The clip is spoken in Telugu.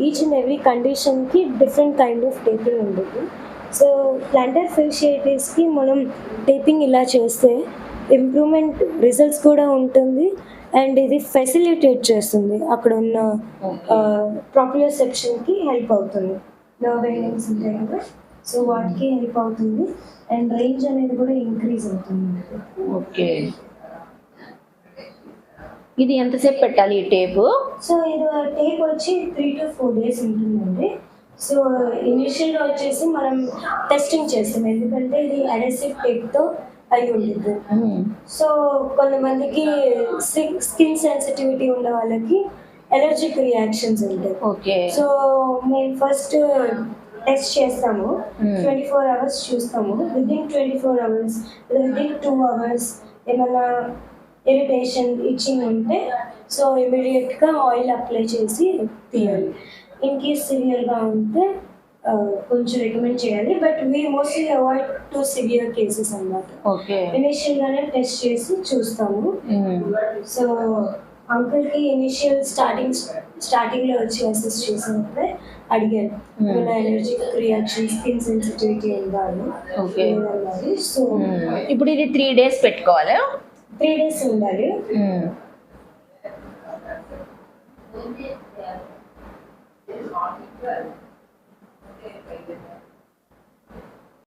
ఈచ్ అండ్ ఎవ్రీ కండిషన్కి డిఫరెంట్ కైండ్ ఆఫ్ టేపింగ్ ఉంటుంది. సో ప్లాంటర్ ఫేషియైటిస్కి మనం టేపింగ్ ఇలా చేస్తే ఇంప్రూవ్మెంట్ రిజల్ట్స్ కూడా ఉంటుంది అండ్ ఇది ఫెసిలిటేట్ చేస్తుంది అక్కడ ఉన్న ప్రాక్యులర్ సెక్షన్కి హెల్ప్ అవుతుంది. నర్వ్ ఎండింగ్స్ ఉంటాయి కదా, సో వాటికి హెల్ప్ అవుతుంది అండ్ రేంజ్ అనేది కూడా ఇంక్రీజ్ అవుతుంది. ఓకే, ఇది ఎంతసేపు పెట్టాలి ఈ టేపు? సో ఇది టేప్ వచ్చి 3 to 4 days ఉంటుందండి. సో ఇనిషియల్గా వచ్చేసి మనం టెస్టింగ్ చేస్తాం, ఎందుకంటే ఇది అడెసివ్ టేప్తో అయి ఉంటుంది. సో కొంతమందికి స్కిన్ సెన్సిటివిటీ ఉన్న వాళ్ళకి ఎలర్జిక్ రియాక్షన్స్ ఉంటాయి. ఓకే, సో మేము ఫస్ట్ టెస్ట్ చేస్తాము, 24 hours చూస్తాము. విదిన్ 24 hours విదిన్ 2 hours ఏమైనా ఇరిటేషన్ ఇచ్చింగ్ ఉంటే సో ఇమీడియట్గా ఆయిల్ అప్లై చేసి తీయాలి. ఇన్ కేస్ సివియర్గా ఉంటే కొంచెం రికమెండ్ చేయాలి, but we mostly avoid to severe cases అన్నమాట. ఓకే, ఇనిషియల్గానే టెస్ట్ చేసి చూస్తాము. సో అంకుల్కి ఇనిషియల్ స్టార్టింగ్లో వచ్చి అసెస్ చేసినప్పుడే అడిగాను ఏమైనా ఎలర్జిక్ రియాక్షన్ స్కిన్ సెన్సిటివిటీ ఉందా అని. ఓకే, సో ఇప్పుడు ఇది 3 days పెట్టుకోవాలా? 3 days ఉండాలి.